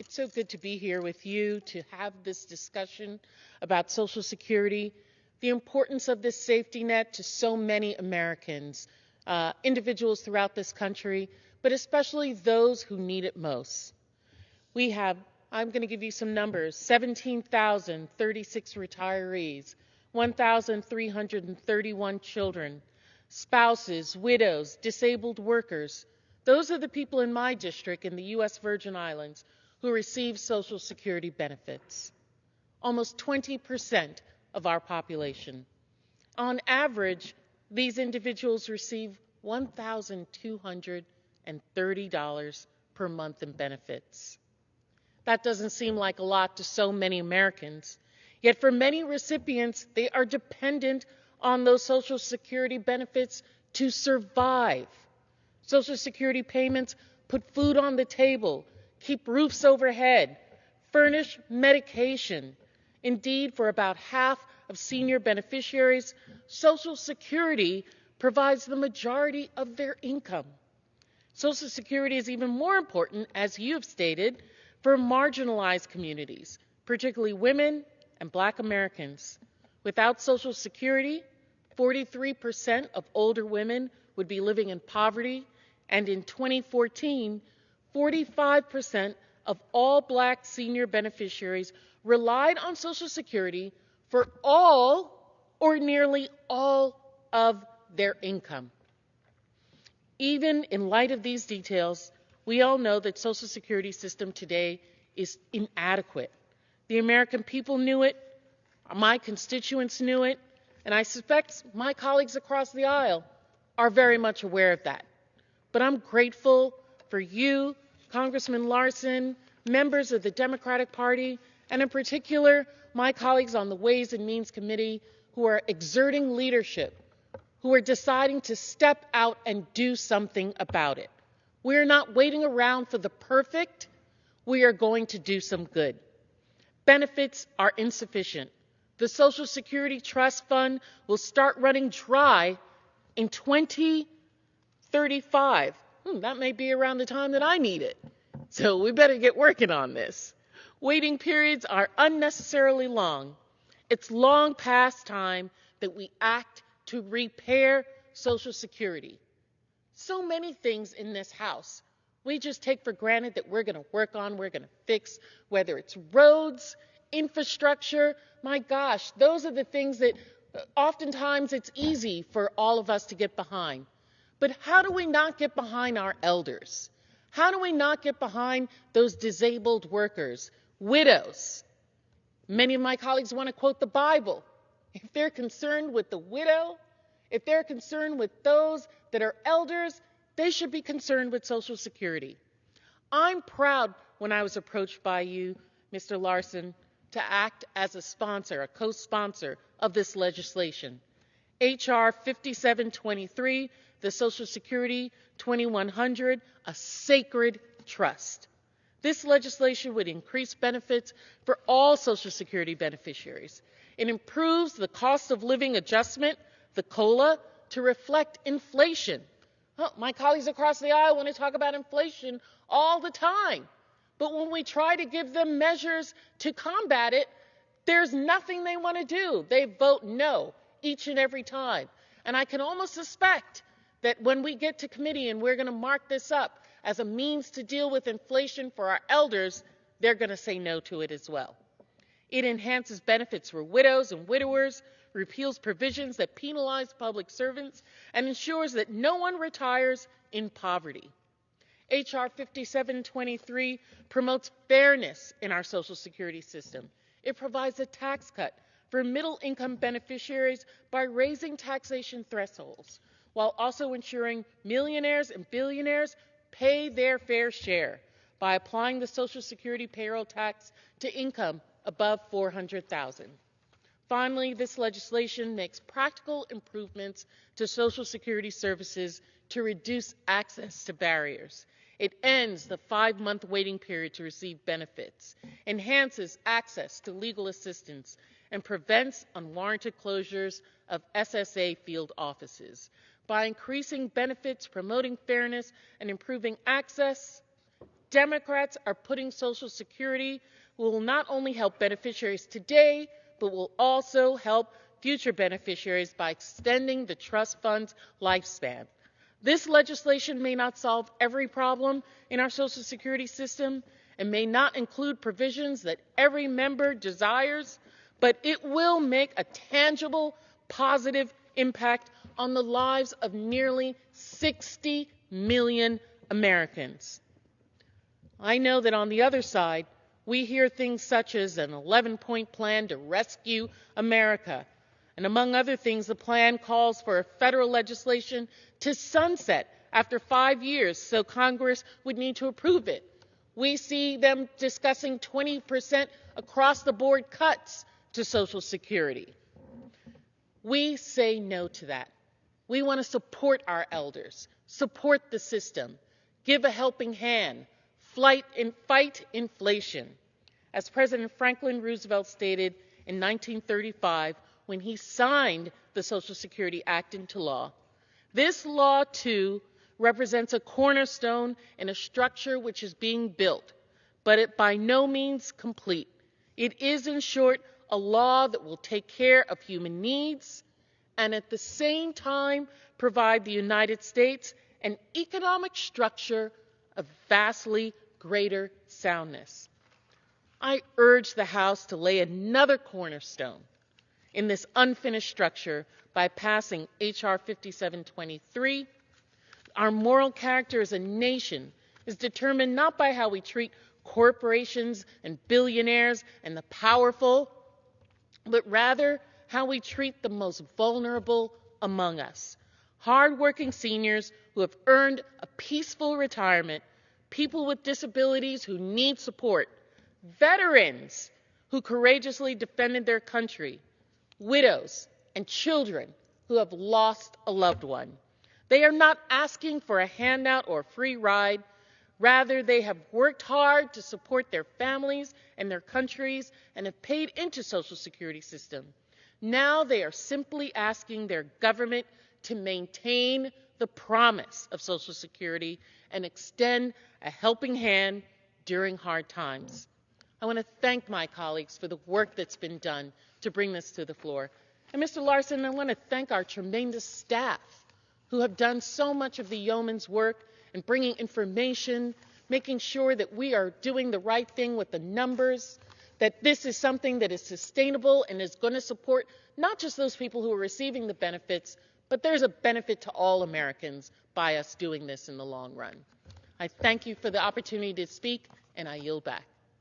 It's so good to be here with you to have this discussion about Social Security, the importance of this safety net to so many Americans, individuals throughout this country, but especially those who need it most. We have, I'm going to give you some numbers, 17,036 retirees, 1,331 children, spouses, widows, disabled workers. Those are the people in my district in the U.S. Virgin Islands who receive Social Security benefits. Almost 20% of our population. On average, these individuals receive $1,230 per month in benefits. That doesn't seem like a lot to so many Americans, yet for many recipients, they are dependent on those Social Security benefits to survive. Social Security payments put food on the table, keep roofs overhead, furnish medication. Indeed, for about half of senior beneficiaries, Social Security provides the majority of their income. Social Security is even more important, as you have stated, for marginalized communities, particularly women and Black Americans. Without Social Security, 43% of older women would be living in poverty, and in 2014, 45% of all Black senior beneficiaries relied on Social Security for all or nearly all of their income. Even in light of these details, we all know that Social Security system today is inadequate. The American people knew it, my constituents knew it, and I suspect my colleagues across the aisle are very much aware of that. But I'm grateful for you, Congressman Larson, members of the Democratic Party, and in particular, my colleagues on the Ways and Means Committee who are exerting leadership, who are deciding to step out and do something about it. We're not waiting around for the perfect. We are going to do some good. Benefits are insufficient. The Social Security Trust Fund will start running dry in 2035. That may be around the time that I need it. So we better get working on this. Waiting periods are unnecessarily long. It's long past time that we act to repair Social Security. So many things in this House we just take for granted that we're going to work on, we're going to fix, whether it's roads, infrastructure. My gosh, those are the things that oftentimes it's easy for all of us to get behind. But how do we not get behind our elders? How do we not get behind those disabled workers, widows? Many of my colleagues want to quote the Bible. If they're concerned with the widow, if they're concerned with those that are elders, they should be concerned with Social Security. I'm proud when I was approached by you, Mr. Larson, to act as a sponsor, a co-sponsor of this legislation. H.R. 5723, the Social Security 2100, a sacred trust. This legislation would increase benefits for all Social Security beneficiaries. It improves the cost of living adjustment, the COLA, to reflect inflation. My colleagues across the aisle want to talk about inflation all the time. But when we try to give them measures to combat it, there's nothing they want to do. They vote no each and every time. And I can almost suspect that when we get to committee and we're going to mark this up as a means to deal with inflation for our elders, they're going to say no to it as well. It enhances benefits for widows and widowers, repeals provisions that penalize public servants, and ensures that no one retires in poverty. H.R. 5723 promotes fairness in our Social Security system. It provides a tax cut for middle-income beneficiaries by raising taxation thresholds, while also ensuring millionaires and billionaires pay their fair share by applying the Social Security payroll tax to income above $400,000. Finally, this legislation makes practical improvements to Social Security services to reduce access to barriers. It ends the 5-month waiting period to receive benefits, enhances access to legal assistance, and prevents unwarranted closures of SSA field offices. By increasing benefits, promoting fairness, and improving access, Democrats are putting Social Security will not only help beneficiaries today, but will also help future beneficiaries by extending the trust fund's lifespan. This legislation may not solve every problem in our Social Security system and may not include provisions that every member desires, but it will make a tangible, positive impact on the lives of nearly 60 million Americans. I know that on the other side, we hear things such as an 11-point plan to rescue America. And among other things, the plan calls for federal legislation to sunset after 5 years, so Congress would need to approve it. We see them discussing 20% across-the-board cuts to Social Security. We say no to that. We want to support our elders, support the system, give a helping hand, fight inflation. As President Franklin Roosevelt stated in 1935 when he signed the Social Security Act into law, this law, too, represents a cornerstone in a structure which is being built, but it by no means complete. It is, in short, a law that will take care of human needs and at the same time provide the United States an economic structure of vastly greater soundness. I urge the House to lay another cornerstone in this unfinished structure by passing H.R. 5723. Our moral character as a nation is determined not by how we treat corporations and billionaires and the powerful, but rather how we treat the most vulnerable among us. Hardworking seniors who have earned a peaceful retirement, people with disabilities who need support, veterans who courageously defended their country, widows and children who have lost a loved one. They are not asking for a handout or a free ride. Rather, they have worked hard to support their families and their countries and have paid into Social Security system. Now they are simply asking their government to maintain the promise of Social Security and extend a helping hand during hard times. I want to thank my colleagues for the work that's been done to bring this to the floor. And Mr. Larson, I want to thank our tremendous staff who have done so much of the yeoman's work in bringing information, making sure that we are doing the right thing with the numbers, that this is something that is sustainable and is going to support not just those people who are receiving the benefits, but there's a benefit to all Americans by us doing this in the long run. I thank you for the opportunity to speak, and I yield back.